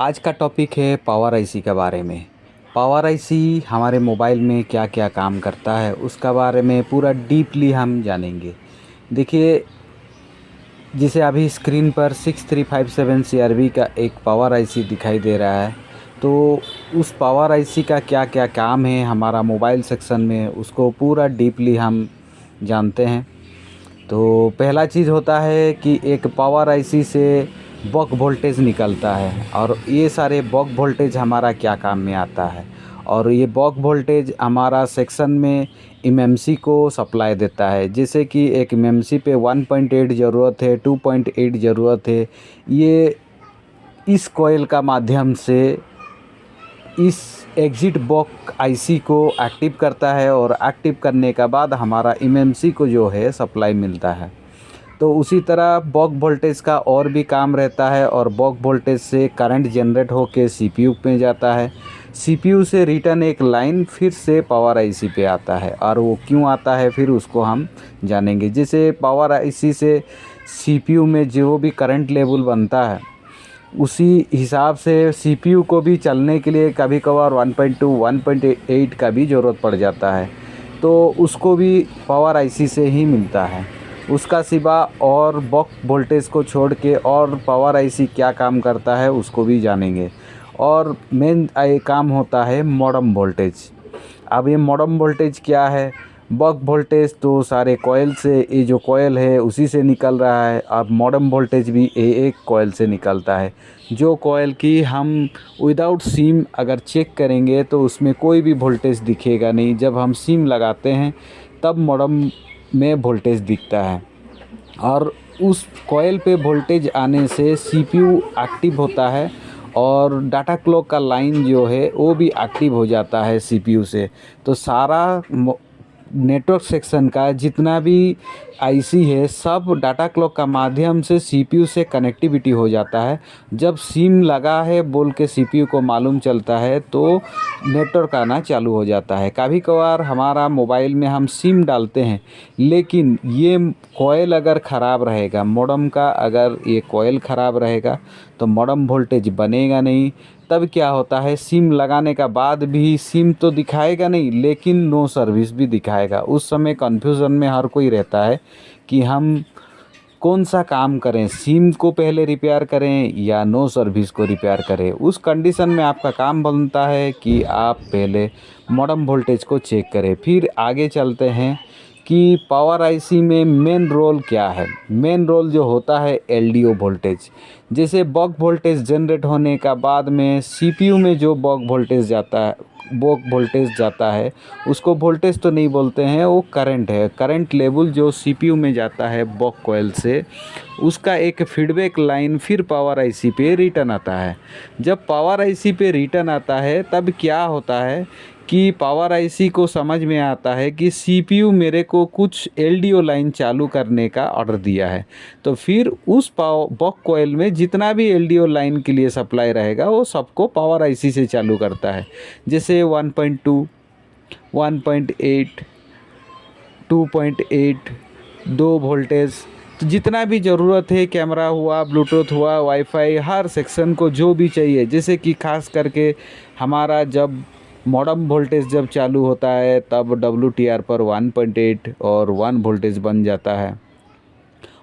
आज का टॉपिक है पावर आईसी के बारे में। पावर आईसी हमारे मोबाइल में क्या क्या काम करता है उसका बारे में पूरा डीपली हम जानेंगे। देखिए, जिसे अभी स्क्रीन पर 6357 सीआरबी का एक पावर आईसी दिखाई दे रहा है, तो उस पावर आईसी का क्या क्या काम है हमारा मोबाइल सेक्शन में, उसको पूरा डीपली हम जानते हैं। तो पहला चीज़ होता है कि एक पावर आईसी से बक वोल्टेज निकलता है, और ये सारे बक वोल्टेज हमारा क्या काम में आता है। और ये बक वोल्टेज हमारा सेक्शन में एमएमसी को सप्लाई देता है। जैसे कि एक एमएमसी पे 1.8 ज़रूरत है, 2.8 ज़रूरत है, ये इस कॉइल का माध्यम से इस एग्ज़िट बक आईसी को एक्टिव करता है, और एक्टिव करने के बाद हमारा एमएमसी को जो है सप्लाई मिलता है। तो उसी तरह बक वोल्टेज का और भी काम रहता है, और बक वोल्टेज से करंट जनरेट होकर सीपीयू में जाता है। सीपीयू से रिटर्न एक लाइन फिर से पावर आईसी पे आता है, और वो क्यों आता है फिर उसको हम जानेंगे। जैसे पावर आईसी से सीपीयू में जो भी करंट लेवल बनता है, उसी हिसाब से सीपीयू को भी चलने के लिए कभी कभार 1.2 1.8 का भी ज़रूरत पड़ जाता है, तो उसको भी पावर आईसी से ही मिलता है। उसका सिवा और बक वोल्टेज को छोड़ के और पावर आईसी क्या काम करता है उसको भी जानेंगे। और मेन काम होता है मॉडेम वोल्टेज। अब ये मॉडेम वोल्टेज क्या है? बक वोल्टेज तो सारे कॉइल से, ये जो कॉइल है उसी से निकल रहा है। अब मॉडेम वोल्टेज भी एक कॉइल से निकलता है, जो कॉइल की हम विदाउट सिम अगर चेक करेंगे तो उसमें कोई भी वोल्टेज दिखेगा नहीं। जब हम सिम लगाते हैं तब मॉडेम में वोल्टेज दिखता है, और उस कॉइल पे वोल्टेज आने से सीपीयू एक्टिव होता है, और डाटा क्लॉक का लाइन जो है वो भी एक्टिव हो जाता है सीपीयू से। तो सारा नेटवर्क सेक्शन का जितना भी आईसी है सब डाटा क्लॉक का माध्यम से सीपीयू से कनेक्टिविटी हो जाता है। जब सिम लगा है बोल के सीपीयू को मालूम चलता है तो नेटवर्क आना चालू हो जाता है। कभी कभार हमारा मोबाइल में हम सिम डालते हैं, लेकिन ये कॉइल अगर ख़राब रहेगा, मॉडेम का अगर ये कॉइल ख़राब रहेगा तो मॉडेम वोल्टेज बनेगा नहीं। तब क्या होता है, सिम लगाने का बाद भी सिम तो दिखाएगा नहीं, लेकिन नो सर्विस भी दिखाएगा। उस समय कन्फ्यूज़न में हर कोई रहता है कि हम कौन सा काम करें, सिम को पहले रिपेयर करें या नो सर्विस को रिपेयर करें। उस कंडीशन में आपका काम बनता है कि आप पहले मॉडेम वोल्टेज को चेक करें। फिर आगे चलते हैं कि पावर आईसी में मेन रोल क्या है। मेन रोल जो होता है एलडीओ वोल्टेज। जैसे बक वोल्टेज जनरेट होने का बाद में सीपीयू में जो बक वोल्टेज जाता है उसको वोल्टेज तो नहीं बोलते हैं, वो करंट है। करंट लेवल जो सीपीयू में जाता है बक कॉइल से, उसका एक फीडबैक लाइन फिर पावर आईसी पे रिटर्न आता है। जब पावर आईसी पे रिटर्न आता है तब क्या होता है कि पावर आईसी को समझ में आता है कि सीपीयू मेरे को कुछ एलडीओ लाइन चालू करने का ऑर्डर दिया है। तो फिर उस बक कॉइल में जितना भी एलडीओ लाइन के लिए सप्लाई रहेगा वो सबको पावर आईसी से चालू करता है। जैसे 1.2, 1.8, 2.8, 2 वोल्टेज, तो जितना भी ज़रूरत है, कैमरा हुआ, ब्लूटूथ हुआ, वाईफाई, हर सेक्शन को जो भी चाहिए। जैसे कि खास करके हमारा जब मॉडेम वोल्टेज जब चालू होता है तब WTR पर 1.8 और 1 वोल्टेज बन जाता है।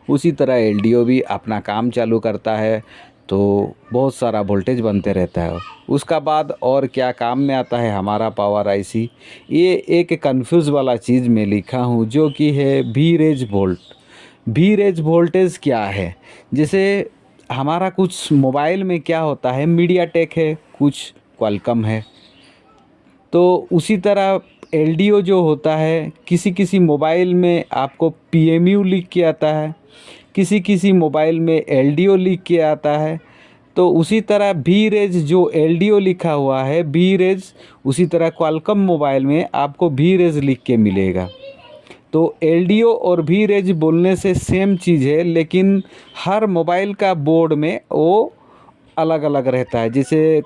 उसी तरह एलडीओ भी अपना काम चालू करता है, तो बहुत सारा वोल्टेज बनते रहता है। उसका बाद और क्या काम में आता है हमारा पावर आईसी, ये एक कन्फ्यूज़ वाला चीज़ में लिखा हूँ जो कि है वी-रेज वोल्ट। वी-रेज वोल्टेज क्या है? जैसे हमारा कुछ मोबाइल में क्या होता है, मीडियाटेक है, कुछ क्वालकॉम है, तो उसी तरह एलडीओ जो होता है, किसी किसी मोबाइल में आपको पीएमयू लिख के आता है, किसी किसी मोबाइल में एलडीओ लिख के आता है। तो उसी तरह वी रेज जो एलडीओ लिखा हुआ है वी रेज, उसी तरह क्वालकॉम मोबाइल में आपको वी रेज लिख के मिलेगा। तो एलडीओ और वी रेज बोलने से सेम चीज़ है, लेकिन हर मोबाइल का बोर्ड में वो अलग अलग रहता है। जैसे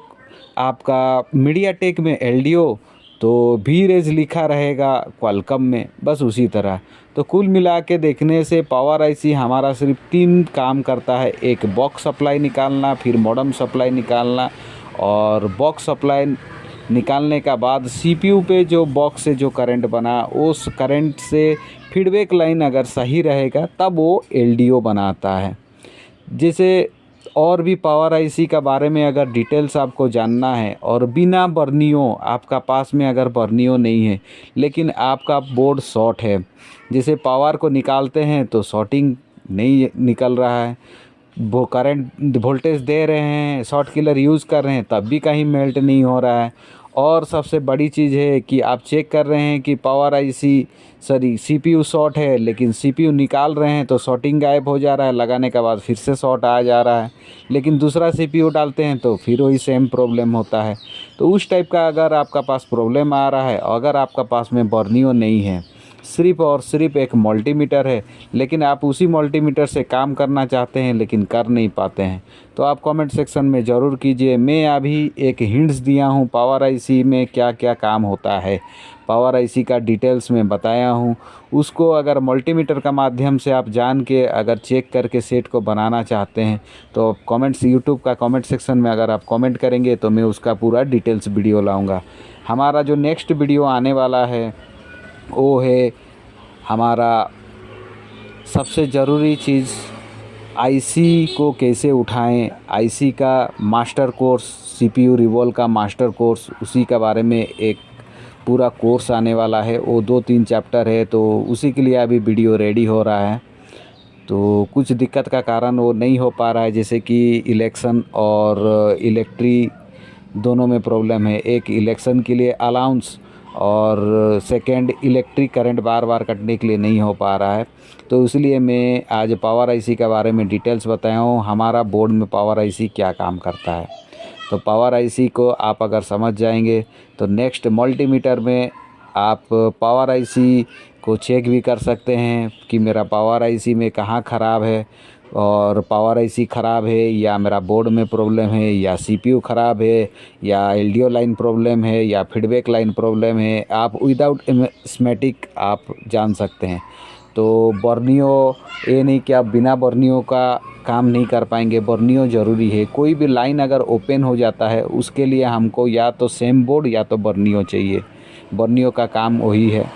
आपका मीडियाटेक में एलडीओ तो वी रेज लिखा रहेगा क्वालकॉम में, बस उसी तरह। तो कुल मिला के देखने से पावर आईसी हमारा सिर्फ 3 काम करता है। एक बॉक्स सप्लाई निकालना, फिर मॉडेम सप्लाई निकालना, और बॉक्स सप्लाई निकालने का बाद सीपीयू पे जो बॉक्स से जो करंट बना उस करंट से फीडबैक लाइन अगर सही रहेगा तब वो एलडीओ बनाता है। जैसे और भी पावर आईसी का बारे में अगर डिटेल्स आपको जानना है और बिना बर्नियों, आपका पास में अगर बर्नियों नहीं है लेकिन आपका बोर्ड शॉर्ट है, जैसे पावर को निकालते हैं तो शॉर्टिंग नहीं निकल रहा है, वो करंट वोल्टेज दे रहे हैं, शॉर्ट किलर यूज़ कर रहे हैं तब भी कहीं मेल्ट नहीं हो रहा है, और सबसे बड़ी चीज़ है कि आप चेक कर रहे हैं कि पावर आईसी सीपीयू शॉर्ट है लेकिन सीपीयू निकाल रहे हैं तो शॉर्टिंग गायब हो जा रहा है, लगाने के बाद फिर से शॉर्ट आ जा रहा है, लेकिन दूसरा सीपीयू डालते हैं तो फिर वही सेम प्रॉब्लम होता है। तो उस टाइप का अगर आपका पास प्रॉब्लम आ रहा है, अगर आपका पास में बर्नियो नहीं है, सिर्फ़ और सिर्फ एक मल्टीमीटर है, लेकिन आप उसी मल्टीमीटर से काम करना चाहते हैं लेकिन कर नहीं पाते हैं, तो आप कमेंट सेक्शन में ज़रूर कीजिए। मैं अभी एक हिंट्स दिया हूँ पावर आईसी में क्या क्या काम होता है, पावर आईसी का डिटेल्स में बताया हूँ। उसको अगर मल्टीमीटर का माध्यम से आप जान के अगर चेक करके सेट को बनाना चाहते हैं तो कमेंट्स यूट्यूब का कमेंट सेक्शन में अगर आप कमेंट करेंगे तो मैं उसका पूरा डिटेल्स वीडियो लाऊँगा। हमारा जो नेक्स्ट वीडियो आने वाला है वो है हमारा सबसे ज़रूरी चीज़, आईसी को कैसे उठाएं, आईसी का मास्टर कोर्स, सीपीयू रिवॉल्व का मास्टर कोर्स, उसी के बारे में एक पूरा कोर्स आने वाला है। वो 2-3 चैप्टर है, तो उसी के लिए अभी वीडियो रेडी हो रहा है। तो कुछ दिक्कत का कारण वो नहीं हो पा रहा है, जैसे कि इलेक्शन और इलेक्ट्री दोनों में प्रॉब्लम है। एक इलेक्शन के लिए अलाउंस और सेकंड इलेक्ट्रिक करंट बार बार कटने के लिए नहीं हो पा रहा है, तो इसलिए मैं आज पावर आईसी के बारे में डिटेल्स बताया हूँ हमारा बोर्ड में पावर आईसी क्या काम करता है। तो पावर आईसी को आप अगर समझ जाएंगे तो नेक्स्ट मल्टीमीटर में आप पावर आईसी को चेक भी कर सकते हैं कि मेरा पावर आईसी में कहाँ ख़राब है, और पावर आईसी ख़राब है या मेरा बोर्ड में प्रॉब्लम है या सीपीयू ख़राब है या एलडीओ लाइन प्रॉब्लम है या फीडबैक लाइन प्रॉब्लम है, आप विदाउट स्कीमेटिक आप जान सकते हैं। तो बर्नियो, ये नहीं कि आप बिना बर्नियो का काम नहीं कर पाएंगे, बर्नियो ज़रूरी है। कोई भी लाइन अगर ओपन हो जाता है उसके लिए हमको या तो सेम बोर्ड या तो बर्नियो चाहिए, बर्नियो का काम वही है।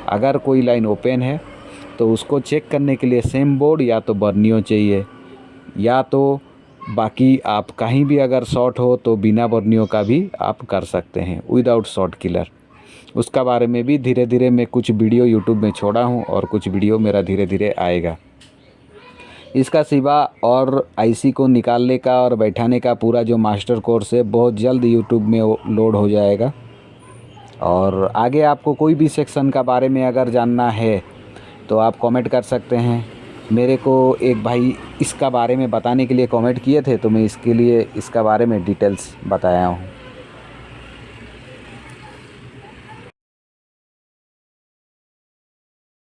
अगर कोई लाइन ओपन है तो उसको चेक करने के लिए सेम बोर्ड या तो बर्नियो चाहिए, या तो बाकी आप कहीं भी अगर शॉर्ट हो तो बिना बर्नियो का भी आप कर सकते हैं विदाउट शॉर्ट किलर। उसका बारे में भी धीरे धीरे मैं कुछ वीडियो यूट्यूब में छोड़ा हूँ और कुछ वीडियो मेरा धीरे धीरे आएगा। इसका सिवा और आईसी को निकालने का और बैठाने का पूरा जो मास्टर कोर्स है बहुत जल्द यूट्यूब में लोड हो जाएगा। और आगे आपको कोई भी सेक्शन का बारे में अगर जानना है तो आप कमेंट कर सकते हैं। मेरे को एक भाई इसका बारे में बताने के लिए कमेंट किए थे, तो मैं इसके लिए इसका बारे में डिटेल्स बताया हूँ।